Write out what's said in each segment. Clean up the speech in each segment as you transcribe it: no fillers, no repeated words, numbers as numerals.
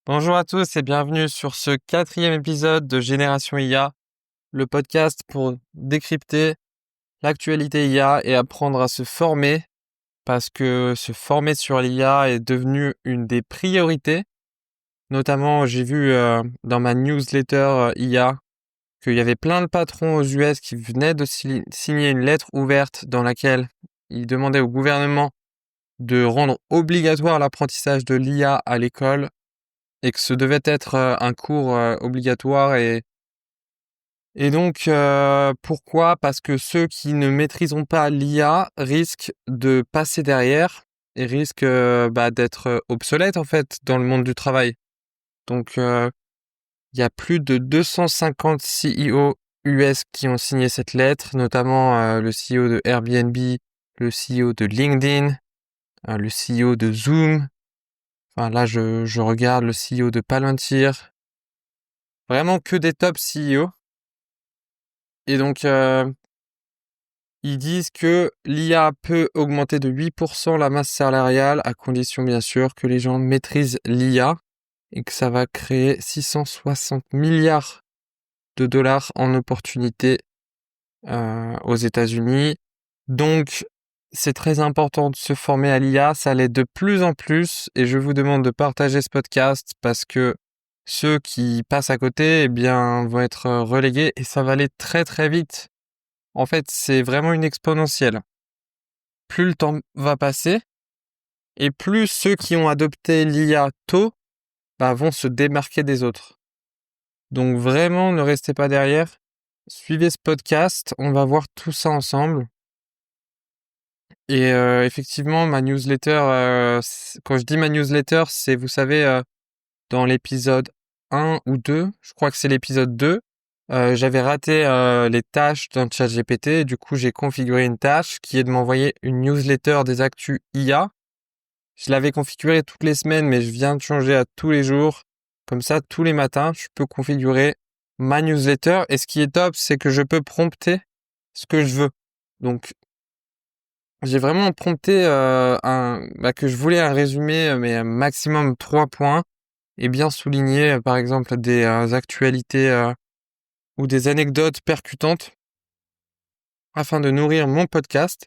Bonjour à tous et bienvenue sur ce 4e épisode de Génération IA, le podcast pour décrypter l'actualité IA et apprendre à se former parce que se former sur l'IA est devenu une des priorités. Notamment, j'ai vu dans ma newsletter IA qu'il y avait plein de patrons aux US qui venaient de signer une lettre ouverte dans laquelle ils demandaient au gouvernement de rendre obligatoire l'apprentissage de l'IA à l'école et que ce devait être un cours obligatoire et donc pourquoi? Parce que ceux qui ne maîtriseront pas l'IA risquent de passer derrière et risquent d'être obsolètes en fait dans le monde du travail. Donc il y a plus de 250 CEO US qui ont signé cette lettre, notamment le CEO de Airbnb, le CEO de LinkedIn, le CEO de Zoom. Enfin là je regarde le CEO de Palantir. Vraiment que des top CEO. Et donc, ils disent que l'IA peut augmenter de 8% la masse salariale, à condition bien sûr que les gens maîtrisent l'IA, et que ça va créer 660 milliards de dollars en opportunités aux États-Unis. Donc, c'est très important de se former à l'IA, ça l'est de plus en plus, et je vous demande de partager ce podcast parce que ceux qui passent à côté, eh bien, vont être relégués et ça va aller très très vite. En fait, c'est vraiment une exponentielle. Plus le temps va passer et plus ceux qui ont adopté l'IA tôt vont se démarquer des autres. Donc vraiment, ne restez pas derrière. Suivez ce podcast, on va voir tout ça ensemble. Et effectivement, ma newsletter, quand je dis ma newsletter, c'est, vous savez, dans l'épisode 1 ou 2, je crois que c'est l'épisode 2, j'avais raté les tâches dans ChatGPT. Du coup, j'ai configuré une tâche qui est de m'envoyer une newsletter des actus IA. Je l'avais configurée toutes les semaines, mais je viens de changer à tous les jours. Comme ça, tous les matins, je peux configurer ma newsletter. Et ce qui est top, c'est que je peux prompter ce que je veux. Donc, j'ai vraiment prompté que je voulais un résumé, mais un maximum 3 points, et bien souligner, par exemple, des actualités ou des anecdotes percutantes afin de nourrir mon podcast.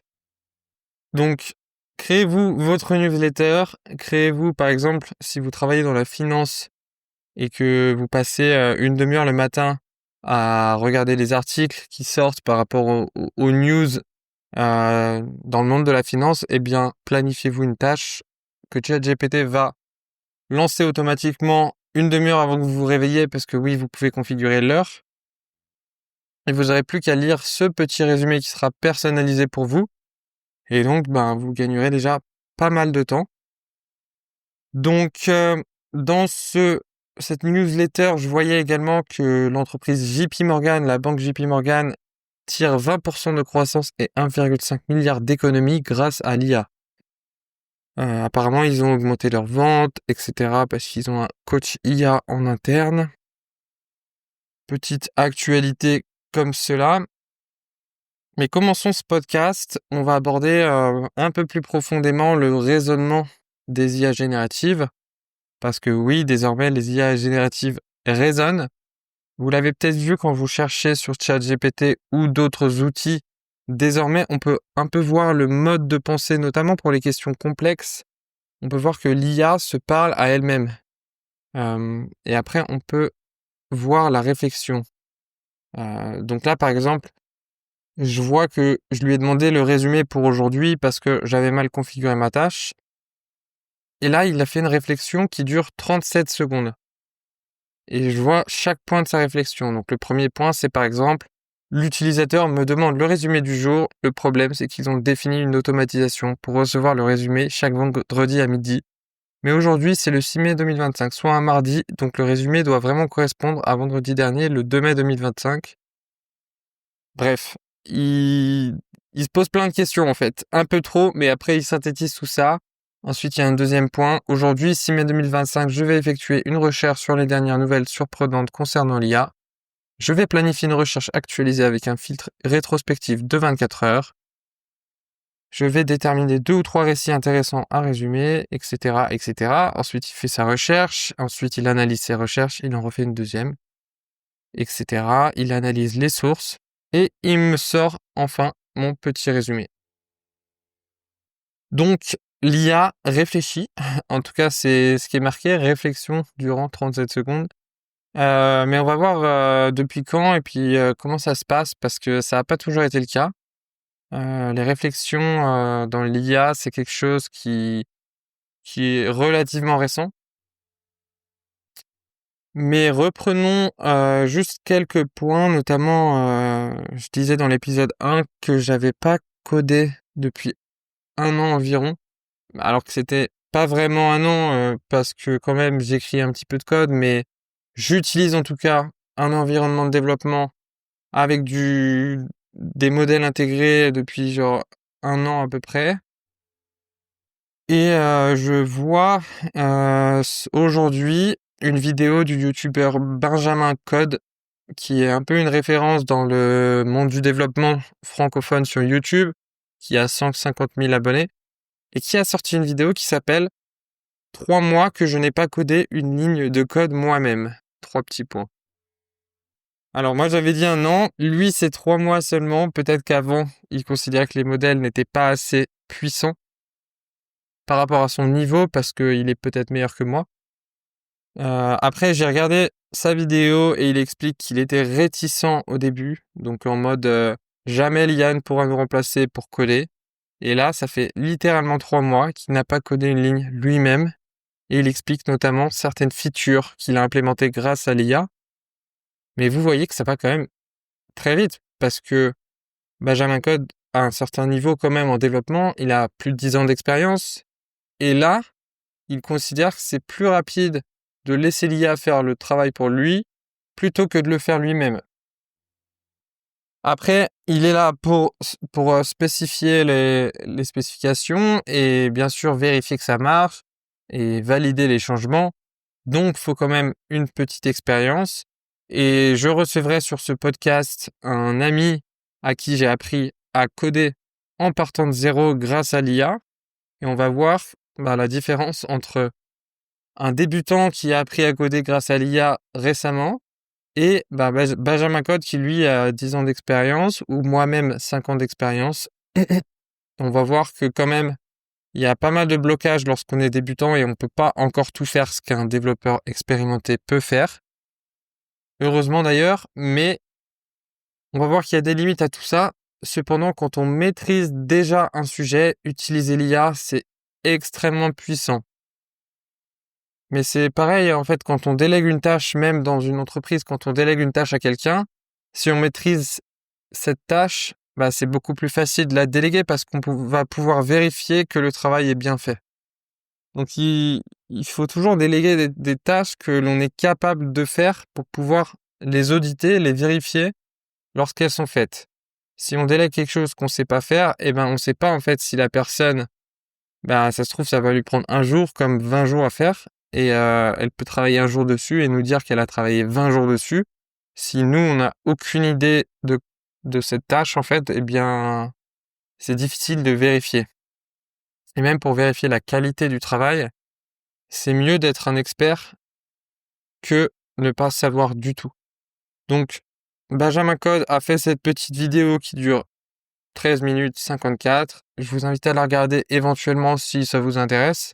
Donc, créez-vous votre newsletter. Créez-vous, par exemple, si vous travaillez dans la finance et que vous passez une demi-heure le matin à regarder les articles qui sortent par rapport aux news dans le monde de la finance, eh bien, planifiez-vous une tâche que ChatGPT va lancer automatiquement une demi-heure avant que vous vous réveillez, parce que oui, vous pouvez configurer l'heure. Et vous n'aurez plus qu'à lire ce petit résumé qui sera personnalisé pour vous. Et donc, vous gagnerez déjà pas mal de temps. Donc, dans cette newsletter, je voyais également que l'entreprise JP Morgan, la banque JP Morgan, tire 20% de croissance et 1,5 milliard d'économies grâce à l'IA. Apparemment, ils ont augmenté leurs ventes, etc., parce qu'ils ont un coach IA en interne. Petite actualité comme cela. Mais commençons ce podcast. On va aborder un peu plus profondément le raisonnement des IA génératives. Parce que oui, désormais, les IA génératives raisonnent. Vous l'avez peut-être vu quand vous cherchez sur ChatGPT ou d'autres outils. Désormais, on peut un peu voir le mode de pensée, notamment pour les questions complexes. On peut voir que l'IA se parle à elle-même. Et après, on peut voir la réflexion. Donc là, par exemple, je vois que je lui ai demandé le résumé pour aujourd'hui parce que j'avais mal configuré ma tâche. Et là, il a fait une réflexion qui dure 37 secondes. Et je vois chaque point de sa réflexion. Donc le premier point, c'est par exemple, l'utilisateur me demande le résumé du jour. Le problème, c'est qu'ils ont défini une automatisation pour recevoir le résumé chaque vendredi à midi. Mais aujourd'hui, c'est le 6 mai 2025, soit un mardi, donc le résumé doit vraiment correspondre à vendredi dernier, le 2 mai 2025. Bref, il se pose plein de questions en fait, un peu trop, mais après il synthétise tout ça. Ensuite, il y a un deuxième point. Aujourd'hui, 6 mai 2025, je vais effectuer une recherche sur les dernières nouvelles surprenantes concernant l'IA. Je vais planifier une recherche actualisée avec un filtre rétrospectif de 24 heures. Je vais déterminer 2 ou 3 récits intéressants à résumer, etc., etc. Ensuite, il fait sa recherche. Ensuite, il analyse ses recherches. Il en refait une deuxième, etc. Il analyse les sources et il me sort enfin mon petit résumé. Donc, l'IA réfléchit. En tout cas, c'est ce qui est marqué, réflexion durant 37 secondes. Mais on va voir depuis quand et puis comment ça se passe parce que ça n'a pas toujours été le cas. Les réflexions dans l'IA, c'est quelque chose qui est relativement récent. Mais reprenons juste quelques points, notamment, je disais dans l'épisode 1 que j'avais pas codé depuis 1 an environ, alors que c'était pas vraiment 1 an parce que quand même j'écris un petit peu de code, mais j'utilise en tout cas un environnement de développement avec des modèles intégrés depuis genre 1 an à peu près. Et je vois aujourd'hui une vidéo du youtubeur Benjamin Code, qui est un peu une référence dans le monde du développement francophone sur YouTube, qui a 150 000 abonnés, et qui a sorti une vidéo qui s'appelle 3 mois que je n'ai pas codé une ligne de code moi-même. 3 petits points. Alors moi j'avais dit 1 an, lui c'est 3 mois seulement, peut-être qu'avant il considérait que les modèles n'étaient pas assez puissants par rapport à son niveau, parce qu'il est peut-être meilleur que moi. Après, j'ai regardé sa vidéo et il explique qu'il était réticent au début, donc en mode jamais l'IA ne pourra nous remplacer pour coder. Et là, ça fait littéralement 3 mois qu'il n'a pas codé une ligne lui-même. Et il explique notamment certaines features qu'il a implémentées grâce à l'IA. Mais vous voyez que ça va quand même très vite, parce que Benjamin Code a un certain niveau quand même en développement, il a plus de 10 ans d'expérience. Et là, il considère que c'est plus rapide de laisser l'IA faire le travail pour lui plutôt que de le faire lui-même. Après, il est là pour spécifier les spécifications et bien sûr vérifier que ça marche et valider les changements. Donc, faut quand même une petite expérience. Et je recevrai sur ce podcast un ami à qui j'ai appris à coder en partant de zéro grâce à l'IA. Et on va voir la différence entre un débutant qui a appris à coder grâce à l'IA récemment et Benjamin Code qui lui a 10 ans d'expérience ou moi-même 5 ans d'expérience. On va voir que quand même, il y a pas mal de blocages lorsqu'on est débutant et on peut pas encore tout faire ce qu'un développeur expérimenté peut faire. Heureusement d'ailleurs, mais on va voir qu'il y a des limites à tout ça. Cependant, quand on maîtrise déjà un sujet, utiliser l'IA, c'est extrêmement puissant. Mais c'est pareil, en fait, quand on délègue une tâche, même dans une entreprise, quand on délègue une tâche à quelqu'un, si on maîtrise cette tâche, c'est beaucoup plus facile de la déléguer parce qu'on va pouvoir vérifier que le travail est bien fait. Donc, il faut toujours déléguer des tâches que l'on est capable de faire pour pouvoir les auditer, les vérifier lorsqu'elles sont faites. Si on délègue quelque chose qu'on ne sait pas faire, on ne sait pas en fait si la personne, ça se trouve, ça va lui prendre 1 jour comme 20 jours à faire. Et elle peut travailler 1 jour dessus et nous dire qu'elle a travaillé 20 jours dessus. Si nous, on n'a aucune idée de cette tâche, en fait, c'est difficile de vérifier. Et même pour vérifier la qualité du travail, c'est mieux d'être un expert que ne pas savoir du tout. Donc, Benjamin Code a fait cette petite vidéo qui dure 13 minutes 54. Je vous invite à la regarder éventuellement si ça vous intéresse.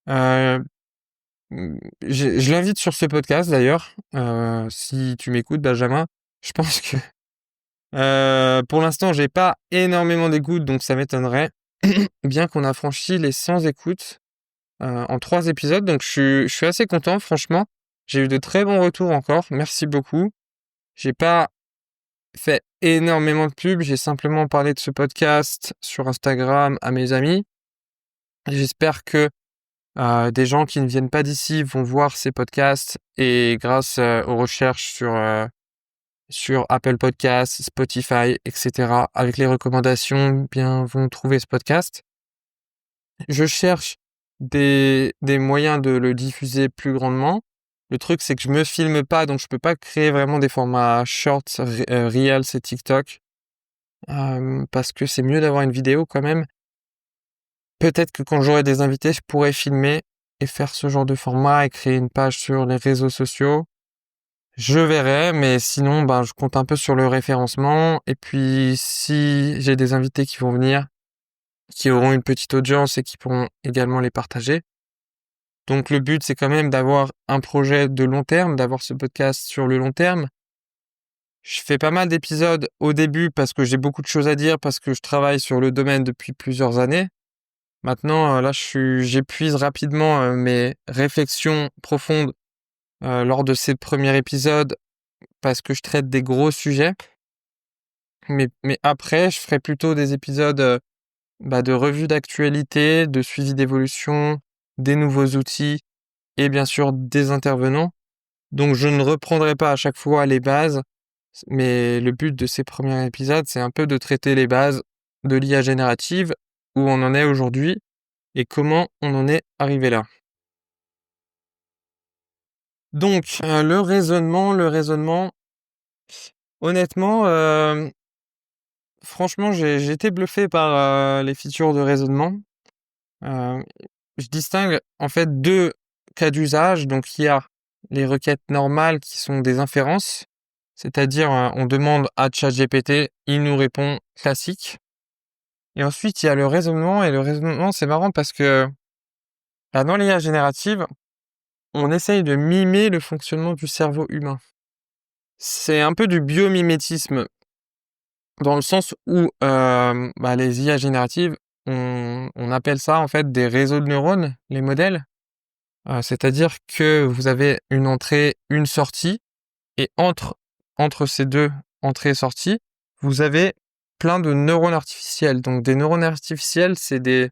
Je l'invite sur ce podcast d'ailleurs, si tu m'écoutes Benjamin. Je pense que pour l'instant j'ai pas énormément d'écoutes, donc ça m'étonnerait. Bien qu'on a franchi les 100 écoutes en 3 épisodes, donc je suis assez content franchement. J'ai eu de très bons retours encore, merci beaucoup. J'ai pas fait énormément de pubs, j'ai simplement parlé de ce podcast sur Instagram à mes amis. J'espère que des gens qui ne viennent pas d'ici vont voir ces podcasts et grâce aux recherches sur Apple Podcasts, Spotify, etc., avec les recommandations, vont trouver ce podcast. Je cherche des moyens de le diffuser plus grandement. Le truc, c'est que je me filme pas, donc je peux pas créer vraiment des formats shorts, Reels et TikTok. parce que c'est mieux d'avoir une vidéo quand même. Peut-être que quand j'aurai des invités, je pourrais filmer et faire ce genre de format et créer une page sur les réseaux sociaux. Je verrai, mais sinon, je compte un peu sur le référencement. Et puis, si j'ai des invités qui vont venir, qui auront une petite audience et qui pourront également les partager. Donc, le but, c'est quand même d'avoir un projet de long terme, d'avoir ce podcast sur le long terme. Je fais pas mal d'épisodes au début parce que j'ai beaucoup de choses à dire, parce que je travaille sur le domaine depuis plusieurs années. Maintenant, là, j'épuise rapidement mes réflexions profondes lors de ces premiers épisodes parce que je traite des gros sujets. Mais après, je ferai plutôt des épisodes de revue d'actualité, de suivi d'évolution, des nouveaux outils et bien sûr des intervenants. Donc, je ne reprendrai pas à chaque fois les bases, mais le but de ces premiers épisodes, c'est un peu de traiter les bases de l'IA générative, où on en est aujourd'hui et comment on en est arrivé là. Donc, le raisonnement, honnêtement, franchement, j'ai été bluffé par les features de raisonnement. Euh, je distingue en fait deux cas d'usage. Donc, il y a les requêtes normales qui sont des inférences, c'est-à-dire on demande à ChatGPT, il nous répond classique. Et ensuite, il y a le raisonnement, et le raisonnement, c'est marrant parce que dans l'IA générative, on essaye de mimer le fonctionnement du cerveau humain. C'est un peu du biomimétisme, dans le sens où les IA génératives, on appelle ça en fait des réseaux de neurones, les modèles. C'est-à-dire que vous avez une entrée, une sortie, et entre ces deux entrées et sorties, vous avez plein de neurones artificiels. Donc des neurones artificiels, c'est des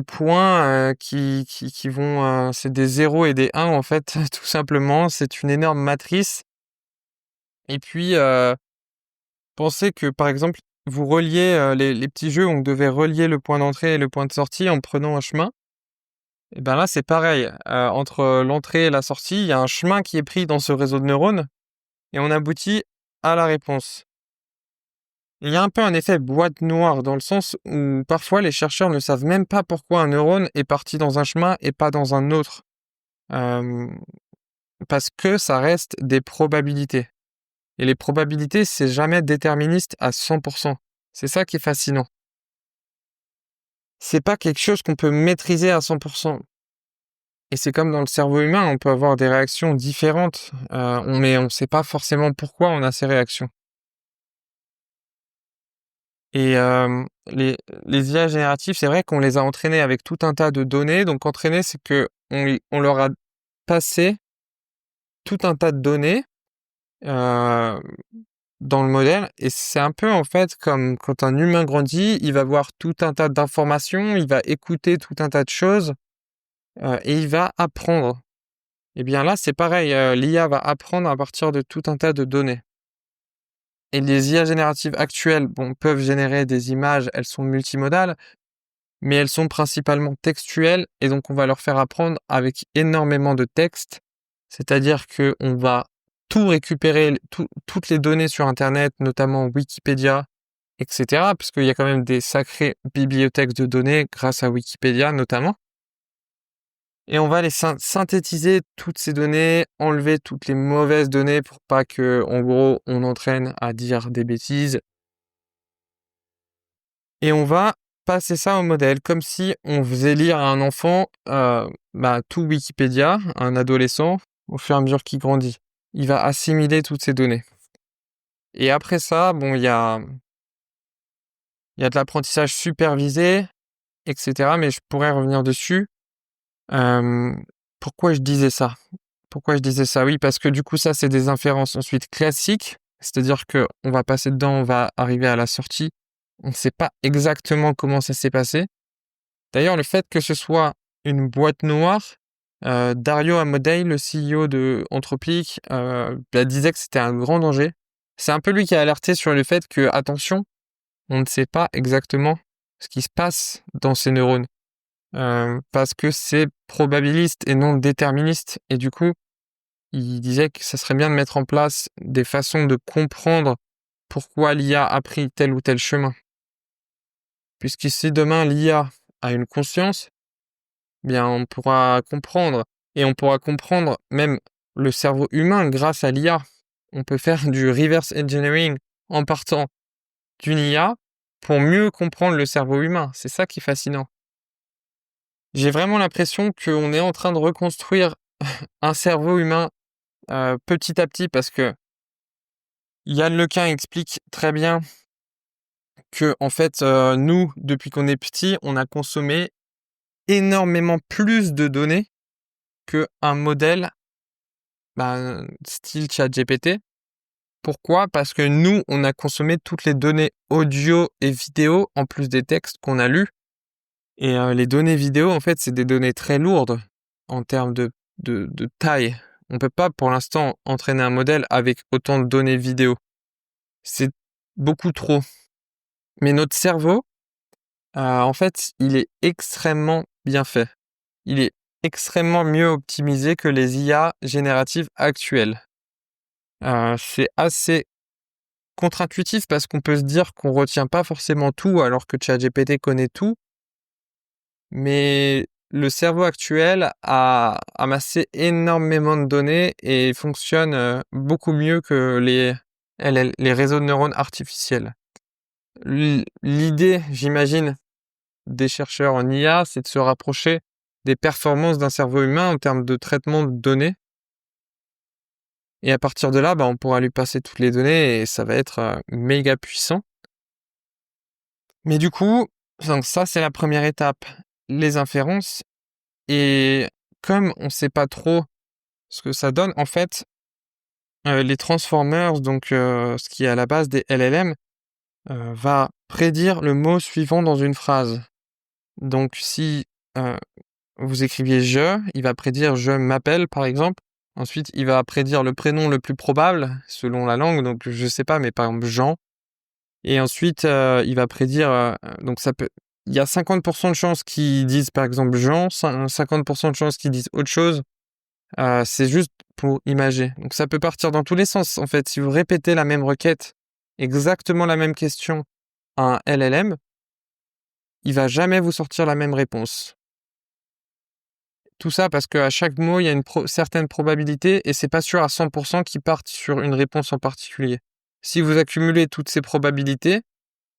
points qui vont... c'est des 0 et des 1 en fait, tout simplement. C'est une énorme matrice. Et puis, pensez que par exemple, vous reliez les petits jeux où on devait relier le point d'entrée et le point de sortie en prenant un chemin. Et ben là, c'est pareil. Entre l'entrée et la sortie, il y a un chemin qui est pris dans ce réseau de neurones et on aboutit à la réponse. Il y a un peu un effet boîte noire dans le sens où parfois les chercheurs ne savent même pas pourquoi un neurone est parti dans un chemin et pas dans un autre. Euh, Parce que ça reste des probabilités. Et les probabilités, c'est jamais déterministe à 100%. C'est ça qui est fascinant. C'est pas quelque chose qu'on peut maîtriser à 100%. Et c'est comme dans le cerveau humain, on peut avoir des réactions différentes, mais on ne sait pas forcément pourquoi on a ces réactions. Et les IA génératives, c'est vrai qu'on les a entraînés avec tout un tas de données. Donc entraîner, c'est que on leur a passé tout un tas de données euh, dans le modèle. Et c'est un peu en fait comme quand un humain grandit, il va voir tout un tas d'informations, il va écouter tout un tas de choses et il va apprendre. Et bien là, c'est pareil, l'IA va apprendre à partir de tout un tas de données. Et les IA génératives actuelles, peuvent générer des images, elles sont multimodales, mais elles sont principalement textuelles, et donc on va leur faire apprendre avec énormément de texte, c'est-à-dire que on va tout récupérer, toutes les données sur Internet, notamment Wikipédia, etc., parce qu'il y a quand même des sacrées bibliothèques de données grâce à Wikipédia notamment. Et on va les synthétiser toutes ces données, enlever toutes les mauvaises données pour pas que, en gros, on entraîne à dire des bêtises. Et on va passer ça au modèle, comme si on faisait lire à un enfant tout Wikipédia, un adolescent, au fur et à mesure qu'il grandit. Il va assimiler toutes ces données. Et après ça, il y a de l'apprentissage supervisé, etc. Mais je pourrais revenir dessus. Euh, Pourquoi je disais ça? Oui, parce que du coup, ça, c'est des inférences ensuite classiques. C'est-à-dire que on va passer dedans, on va arriver à la sortie. On ne sait pas exactement comment ça s'est passé. D'ailleurs, le fait que ce soit une boîte noire, Dario Amodei, le CEO de Anthropic, disait que c'était un grand danger. C'est un peu lui qui a alerté sur le fait que, attention, on ne sait pas exactement ce qui se passe dans ces neurones. Parce que c'est probabiliste et non déterministe. Et du coup, il disait que ça serait bien de mettre en place des façons de comprendre pourquoi l'IA a pris tel ou tel chemin. Puisque si demain l'IA a une conscience, bien on pourra comprendre, et on pourra comprendre même le cerveau humain grâce à l'IA. On peut faire du reverse engineering en partant d'une IA pour mieux comprendre le cerveau humain. C'est ça qui est fascinant. J'ai vraiment l'impression qu'on est en train de reconstruire un cerveau humain petit à petit, parce que Yann Lequin explique très bien que en fait, nous, depuis qu'on est petit, on a consommé énormément plus de données qu'un modèle style ChatGPT. Pourquoi? Parce que nous, on a consommé toutes les données audio et vidéo en plus des textes qu'on a lus. Et les données vidéo, en fait, c'est des données très lourdes en termes de taille. On ne peut pas pour l'instant entraîner un modèle avec autant de données vidéo. C'est beaucoup trop. Mais notre cerveau, en fait, il est extrêmement bien fait. Il est extrêmement mieux optimisé que les IA génératives actuelles. C'est assez contre-intuitif parce qu'on peut se dire qu'on retient pas forcément tout alors que ChatGPT connaît tout. Mais le cerveau actuel a amassé énormément de données et fonctionne beaucoup mieux que les réseaux de neurones artificiels. L'idée, j'imagine, des chercheurs en IA, c'est de se rapprocher des performances d'un cerveau humain en termes de traitement de données. Et à partir de là, on pourra lui passer toutes les données et ça va être méga puissant. Mais du coup, donc ça, c'est la première étape, les inférences. Et comme on ne sait pas trop ce que ça donne, en fait, les transformers, donc ce qui est à la base des LLM, va prédire le mot suivant dans une phrase. Donc si vous écriviez « je », il va prédire « je m'appelle » par exemple. Ensuite, il va prédire le prénom le plus probable selon la langue, donc je sais pas, mais par exemple Jean. Et ensuite, il va prédire, donc il y a 50% de chances qu'ils disent par exemple Jean, 50% de chances qu'ils disent autre chose. C'est juste pour imager. Donc ça peut partir dans tous les sens en fait. Si vous répétez la même requête, exactement la même question à un LLM, il va jamais vous sortir la même réponse. Tout ça parce qu'à chaque mot, il y a une certaine probabilité et c'est pas sûr à 100% qu'il parte sur une réponse en particulier. Si vous accumulez toutes ces probabilités,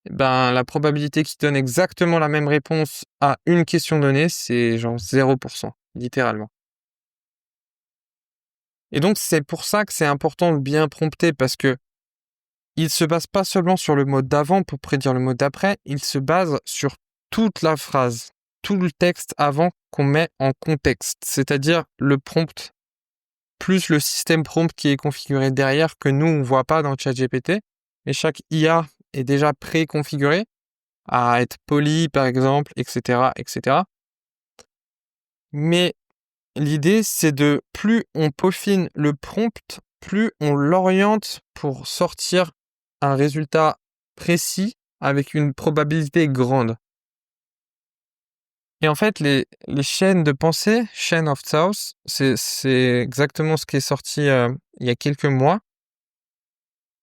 la probabilité qu'il donne exactement la même réponse à une question donnée, c'est genre 0%, littéralement. Et donc, c'est pour ça que c'est important de bien prompter, parce que il se base pas seulement sur le mot d'avant pour prédire le mot d'après, il se base sur toute la phrase, tout le texte avant qu'on met en contexte, c'est-à-dire le prompt, plus le système prompt qui est configuré derrière que nous, on voit pas dans ChatGPT. Et chaque IA est déjà préconfiguré à être poli, par exemple, etc., etc. Mais l'idée, c'est de plus on peaufine le prompt, plus on l'oriente pour sortir un résultat précis avec une probabilité grande. Et en fait, les chaînes de pensée, chain of thoughts, c'est exactement ce qui est sorti il y a quelques mois.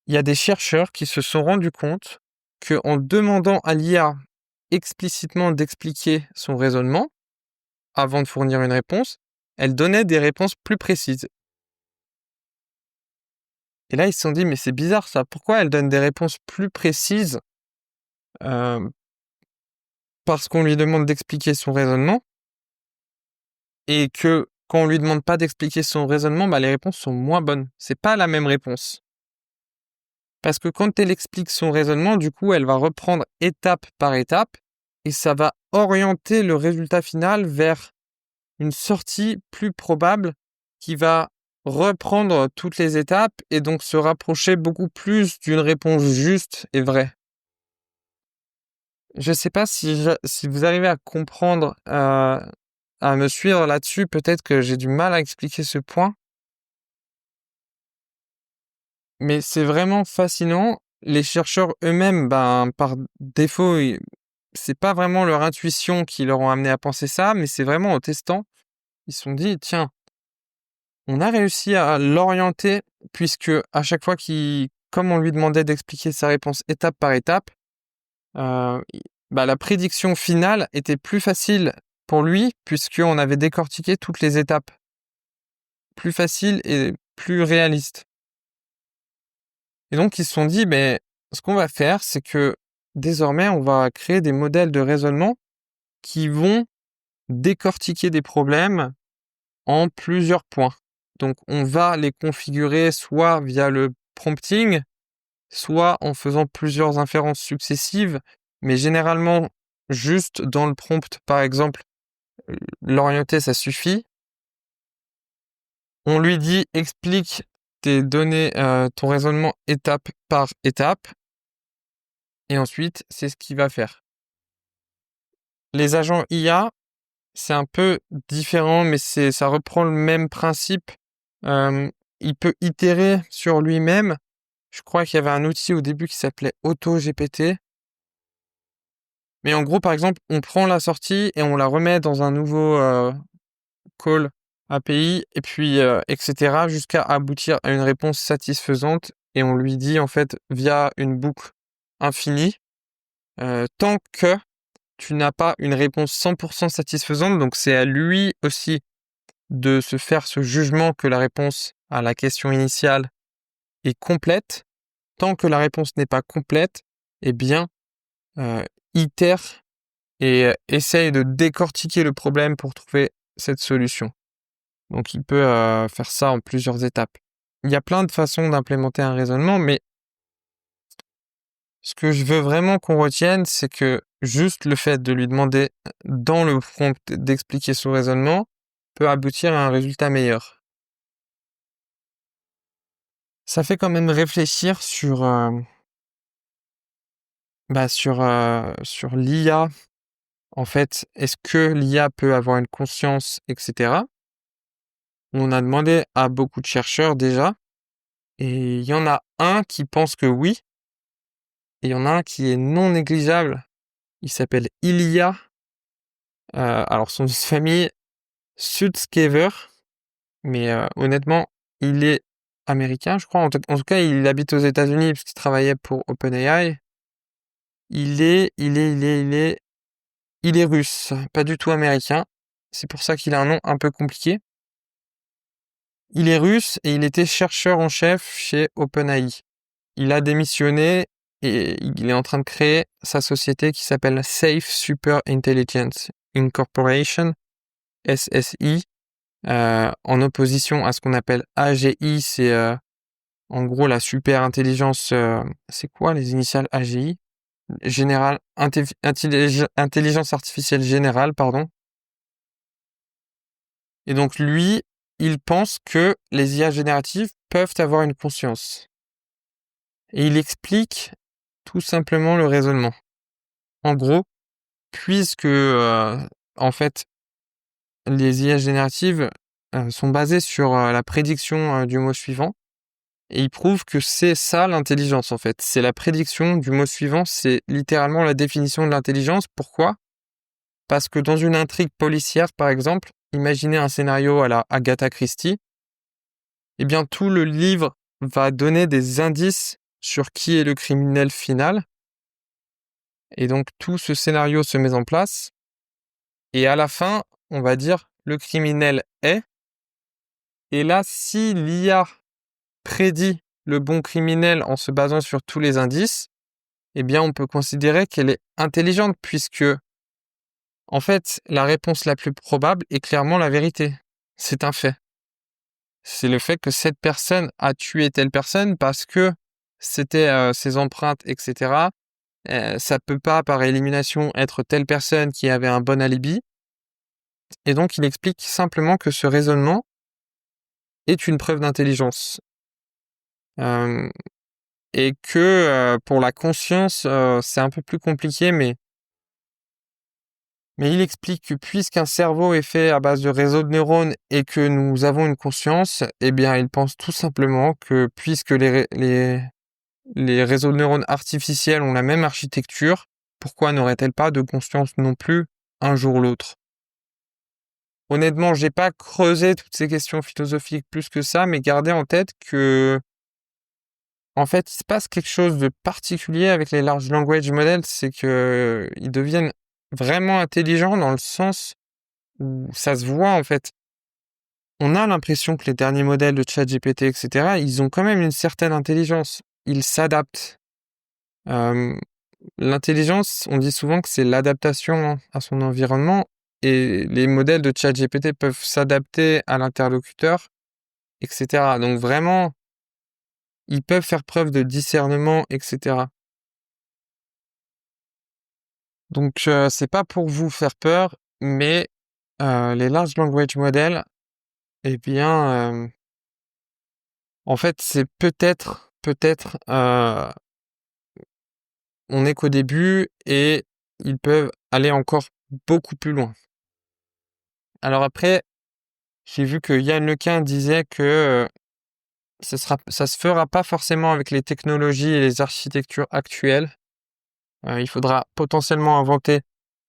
Il y a des chercheurs qui se sont rendus compte qu'en demandant à l'IA explicitement d'expliquer son raisonnement avant de fournir une réponse, elle donnait des réponses plus précises. Et là, ils se sont dit, mais c'est bizarre ça, pourquoi elle donne des réponses plus précises parce qu'on lui demande d'expliquer son raisonnement, et que quand on lui demande pas d'expliquer son raisonnement, les réponses sont moins bonnes. C'est pas la même réponse. Parce que quand elle explique son raisonnement, du coup, elle va reprendre étape par étape et ça va orienter le résultat final vers une sortie plus probable qui va reprendre toutes les étapes et donc se rapprocher beaucoup plus d'une réponse juste et vraie. Je sais pas si vous arrivez à comprendre, à me suivre là-dessus. Peut-être que j'ai du mal à expliquer ce point. Mais c'est vraiment fascinant. Les chercheurs eux-mêmes, par défaut, c'est pas vraiment leur intuition qui leur ont amené à penser ça, mais c'est vraiment en testant. Ils se sont dit, tiens, on a réussi à l'orienter puisque à chaque fois qu'ils comme on lui demandait d'expliquer sa réponse étape par étape, la prédiction finale était plus facile pour lui puisqu'on avait décortiqué toutes les étapes. Plus facile et plus réaliste. Et donc ils se sont dit, ce qu'on va faire, c'est que désormais, on va créer des modèles de raisonnement qui vont décortiquer des problèmes en plusieurs points. Donc on va les configurer soit via le prompting, soit en faisant plusieurs inférences successives, mais généralement juste dans le prompt, par exemple, l'orienter, ça suffit. On lui dit explique tes données, ton raisonnement étape par étape, et ensuite c'est ce qu'il va faire. Les agents IA, c'est un peu différent, mais ça reprend le même principe. Il peut itérer sur lui-même. Je crois qu'il y avait un outil au début qui s'appelait AutoGPT. Mais en gros, par exemple, on prend la sortie et on la remet dans un nouveau call API, et puis etc. jusqu'à aboutir à une réponse satisfaisante. Et on lui dit en fait via une boucle infinie, tant que tu n'as pas une réponse 100% satisfaisante, donc c'est à lui aussi de se faire ce jugement que la réponse à la question initiale est complète. Tant que la réponse n'est pas complète, eh bien, itère et essaye de décortiquer le problème pour trouver cette solution. Donc, il peut faire ça en plusieurs étapes. Il y a plein de façons d'implémenter un raisonnement, mais ce que je veux vraiment qu'on retienne, c'est que juste le fait de lui demander dans le prompt d'expliquer son raisonnement peut aboutir à un résultat meilleur. Ça fait quand même réfléchir sur l'IA. En fait, est-ce que l'IA peut avoir une conscience, etc. On a demandé à beaucoup de chercheurs déjà, et il y en a un qui pense que oui, et il y en a un qui est non négligeable. Il s'appelle Ilya. Alors son nom de famille, Sutskever, mais honnêtement, il est américain, je crois. En tout cas, il habite aux États-Unis parce qu'il travaillait pour OpenAI. Il est russe, pas du tout américain. C'est pour ça qu'il a un nom un peu compliqué. Il est russe et il était chercheur en chef chez OpenAI. Il a démissionné et il est en train de créer sa société qui s'appelle Safe Super Intelligence Incorporation, SSI, en opposition à ce qu'on appelle AGI. C'est en gros la super intelligence. C'est quoi les initiales AGI? Intelligence artificielle générale, pardon. Et donc lui, il pense que les IA génératives peuvent avoir une conscience. Et il explique tout simplement le raisonnement. En gros, puisque en fait les IA génératives sont basées sur la prédiction du mot suivant, et il prouve que c'est ça l'intelligence en fait. C'est la prédiction du mot suivant, c'est littéralement la définition de l'intelligence. Pourquoi ? Parce que dans une intrigue policière, par exemple, imaginez un scénario à la Agatha Christie, eh bien tout le livre va donner des indices sur qui est le criminel final. Et donc tout ce scénario se met en place. Et à la fin, on va dire le criminel est. Et là, si l'IA prédit le bon criminel en se basant sur tous les indices, eh bien on peut considérer qu'elle est intelligente puisque en fait, la réponse la plus probable est clairement la vérité. C'est un fait. C'est le fait que cette personne a tué telle personne parce que c'était ses empreintes, etc. Ça peut pas, par élimination, être telle personne qui avait un bon alibi. Et donc, il explique simplement que ce raisonnement est une preuve d'intelligence. Et que pour la conscience, c'est un peu plus compliqué, mais il explique que puisqu'un cerveau est fait à base de réseaux de neurones et que nous avons une conscience, eh bien, il pense tout simplement que puisque les réseaux de neurones artificiels ont la même architecture, pourquoi n'auraient-elles pas de conscience non plus un jour ou l'autre? Honnêtement, j'ai pas creusé toutes ces questions philosophiques plus que ça, mais gardez en tête que en fait, il se passe quelque chose de particulier avec les large language models, c'est que ils deviennent vraiment intelligents dans le sens où ça se voit, en fait. On a l'impression que les derniers modèles de ChatGPT, etc., ils ont quand même une certaine intelligence. Ils s'adaptent. Euh, L'intelligence, on dit souvent que c'est l'adaptation à son environnement et les modèles de ChatGPT peuvent s'adapter à l'interlocuteur, etc. Donc vraiment, ils peuvent faire preuve de discernement, etc. Donc c'est pas pour vous faire peur, mais les large language models, eh bien, en fait, c'est peut-être, on n'est qu'au début et ils peuvent aller encore beaucoup plus loin. Alors après, j'ai vu que Yann Lequin disait que ça se fera pas forcément avec les technologies et les architectures actuelles. Il faudra potentiellement inventer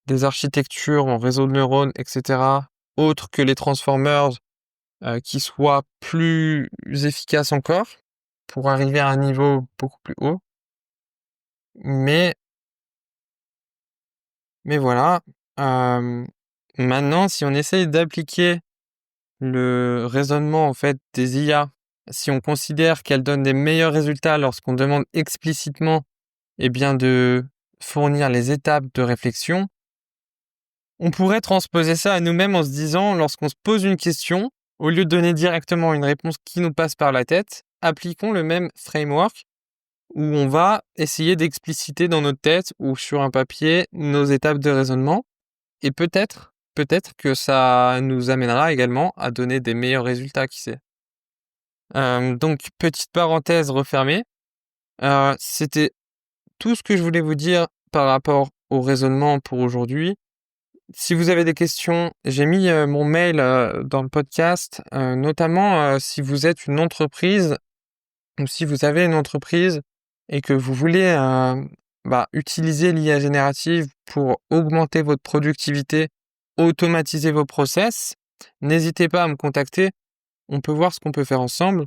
des architectures en réseau de neurones, etc., autres que les transformers, qui soient plus efficaces encore pour arriver à un niveau beaucoup plus haut. Mais voilà. Maintenant, si on essaye d'appliquer le raisonnement en fait des IA, si on considère qu'elles donnent des meilleurs résultats lorsqu'on demande explicitement, eh bien, de fournir les étapes de réflexion, on pourrait transposer ça à nous-mêmes en se disant, lorsqu'on se pose une question, au lieu de donner directement une réponse qui nous passe par la tête, appliquons le même framework où on va essayer d'expliciter dans notre tête ou sur un papier nos étapes de raisonnement. Et peut-être que ça nous amènera également à donner des meilleurs résultats, qui sait. Donc, petite parenthèse refermée. C'était tout ce que je voulais vous dire par rapport au raisonnement pour aujourd'hui. Si vous avez des questions, j'ai mis mon mail dans le podcast, notamment si vous êtes une entreprise ou si vous avez une entreprise et que vous voulez utiliser l'IA générative pour augmenter votre productivité, automatiser vos process, n'hésitez pas à me contacter. On peut voir ce qu'on peut faire ensemble.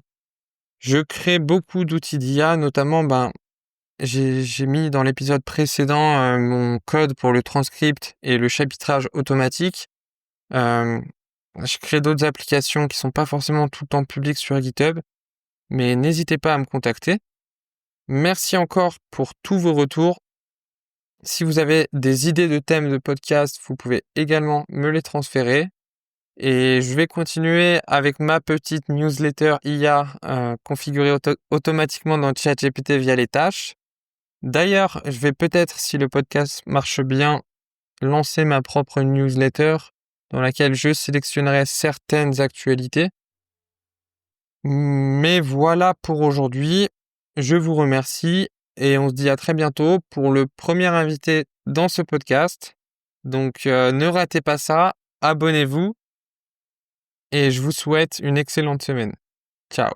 Je crée beaucoup d'outils d'IA, notamment j'ai mis dans l'épisode précédent mon code pour le transcript et le chapitrage automatique. Je crée d'autres applications qui sont pas forcément tout le temps publiques sur GitHub, mais n'hésitez pas à me contacter. Merci encore pour tous vos retours. Si vous avez des idées de thèmes de podcast, vous pouvez également me les transférer. Et je vais continuer avec ma petite newsletter IA configurée automatiquement dans ChatGPT via les tâches. D'ailleurs, je vais peut-être, si le podcast marche bien, lancer ma propre newsletter dans laquelle je sélectionnerai certaines actualités. Mais voilà pour aujourd'hui. Je vous remercie et on se dit à très bientôt pour le premier invité dans ce podcast. Donc ne ratez pas ça, abonnez-vous et je vous souhaite une excellente semaine. Ciao.